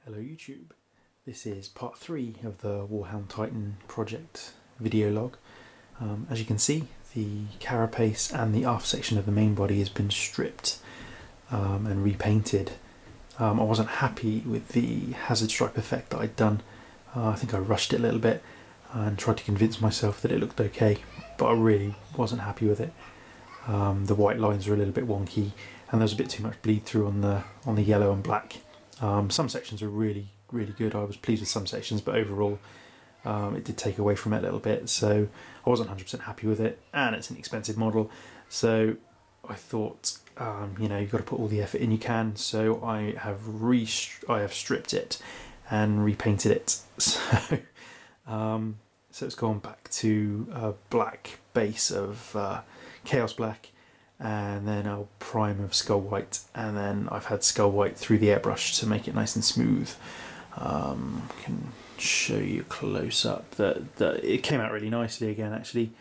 Hello YouTube, this is part 3 of the Warhound Titan project video log. As you can see, the carapace and the aft section of the main body has been stripped and repainted. I wasn't happy with the hazard stripe effect that I'd done. I think I rushed it a little bit and tried to convince myself that it looked okay, but I really wasn't happy with it. The white lines are a little bit wonky and there's a bit too much bleed through on the yellow and black. Some sections are really good. I was pleased with some sections, but overall it did take away from it a little bit, so I wasn't 100% happy with it, and it's an expensive model, so I thought you know, you've got to put all the effort in you can, so I have stripped it and repainted it. So so it's gone back to a black base of Chaos Black, and then a prime of Skull White, and then I've had Skull White through the airbrush to make it nice and smooth. Can show you close up that it came out really nicely again actually.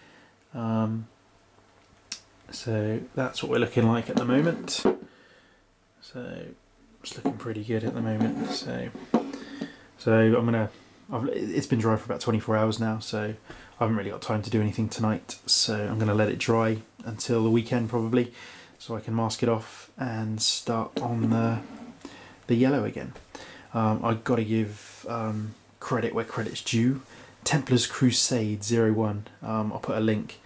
So that's what we're looking like at the moment. So it's looking pretty good at the moment. So it's been dry for about 24 hours now, so I haven't really got time to do anything tonight, so I'm going to let it dry until the weekend probably, so I can mask it off and start on the yellow again. I've got to give credit where credit's due. Templar's Crusade 01, I'll put a link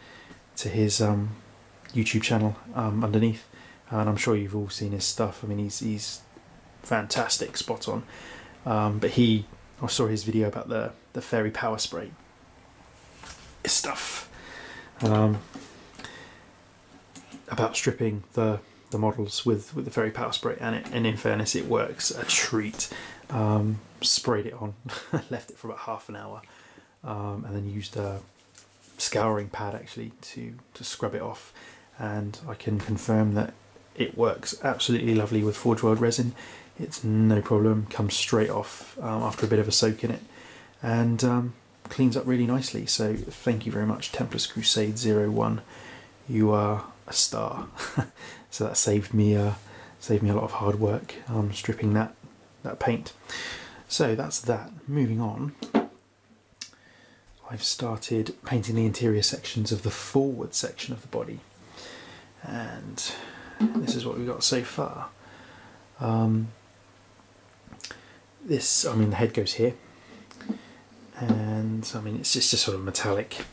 to his YouTube channel underneath, and I'm sure you've all seen his stuff. I mean, he's fantastic, spot on. But I saw his video about the fairy power spray. His stuff about stripping the models with the fairy power spray, and in fairness, it works a treat. Sprayed it on, left it for about half an hour, and then used a scouring pad actually to scrub it off, and I can confirm that it works absolutely lovely with Forgeworld resin. It's no problem, comes straight off after a bit of a soak in it, and cleans up really nicely. So thank you very much, Templar's Crusade 01. You are a star. So that saved me a lot of hard work stripping that paint. So that's that. Moving on, I've started painting the interior sections of the forward section of the body, and this is what we've got so far. This, I mean, the head goes here, and I mean it's just a sort of metallic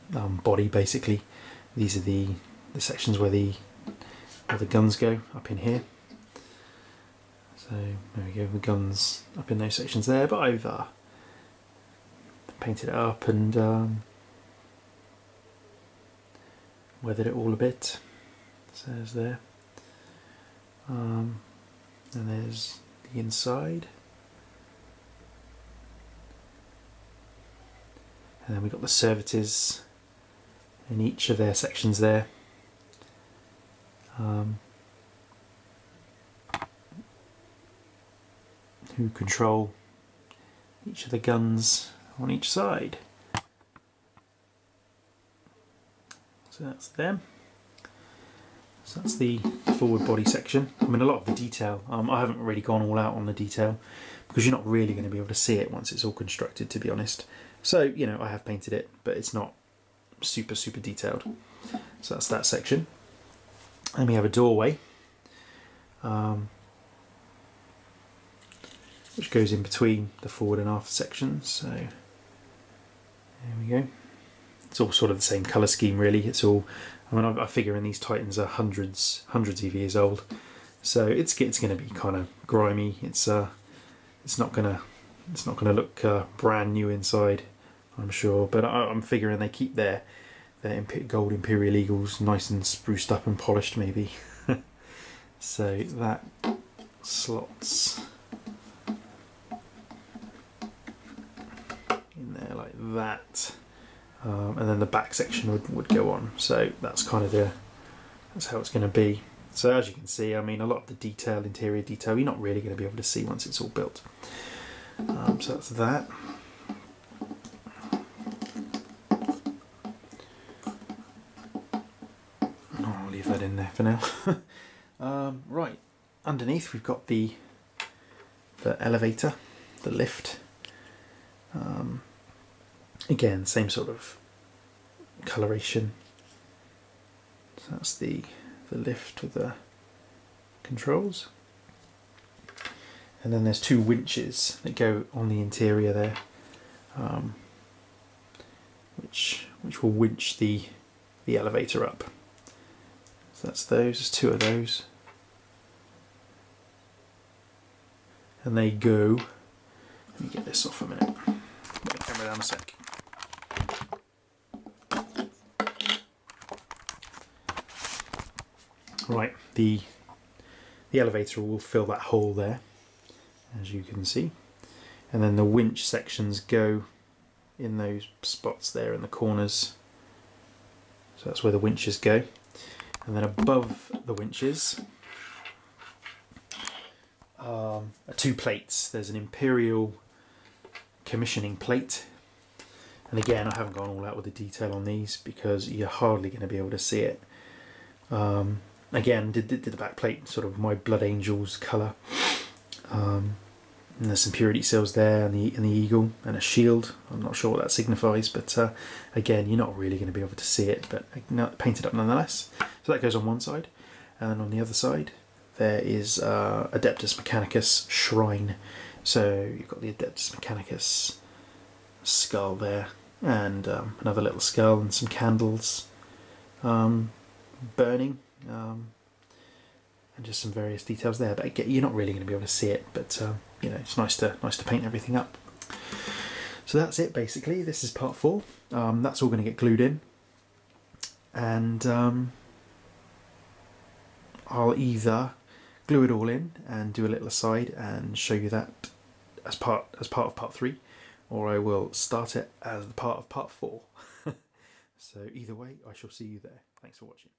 body basically. These are the sections where the guns go, up in here. So there we go, the guns up in those sections there, but I've painted it up and weathered it all a bit. So there's there, and there's the inside, and then we've got the servitors in each of their sections there. Who control each of the guns on each side. So that's them. So that's the forward body section. I mean, a lot of the detail, I haven't really gone all out on the detail because you're not really going to be able to see it once it's all constructed, to be honest. So, you know, I have painted it, but it's not super detailed. So that's that section. And we have a doorway, which goes in between the forward and aft sections. So there we go. It's all sort of the same colour scheme really. It's all, I mean, I figure in these Titans are hundreds of years old, so it's going to be kind of grimy. It's not gonna look brand new inside, I'm sure. But I'm figuring they keep their gold Imperial Eagles nice and spruced up and polished maybe. So that slots in there like that, and then the back section would go on. So that's kind of that's how it's going to be. So as you can see, I mean, a lot of the detail, interior detail, you're not really going to be able to see once it's all built. So that's that. I'll leave that in there for now. Right, underneath we've got the elevator. the lift. Again, same sort of coloration. So that's the lift with the controls. And then there's two winches that go on the interior there, which will winch the elevator up. So that's those, there's two of those. And they go, let me get this off a minute, put the camera down a sec. Right, the elevator will fill that hole there, as you can see, and then the winch sections go in those spots there in the corners, so that's where the winches go. And then above the winches are two plates. There's an Imperial commissioning plate, and again I haven't gone all out with the detail on these because you're hardly going to be able to see it. Again, did the back plate sort of my Blood Angels colour. And there's some purity seals there, and the eagle, and a shield. I'm not sure what that signifies, but again, you're not really going to be able to see it, but painted up nonetheless. So that goes on one side, and then on the other side there is Adeptus Mechanicus Shrine. So you've got the Adeptus Mechanicus skull there, and another little skull, and some candles burning. And just some various details there, but again, you're not really going to be able to see it, but you know, it's nice to paint everything up. So that's it basically. This is part 4. That's all going to get glued in, and I'll either glue it all in and do a little aside and show you that as part of part 3, or I will start it as part of part 4. So either way, I shall see you there. Thanks for watching.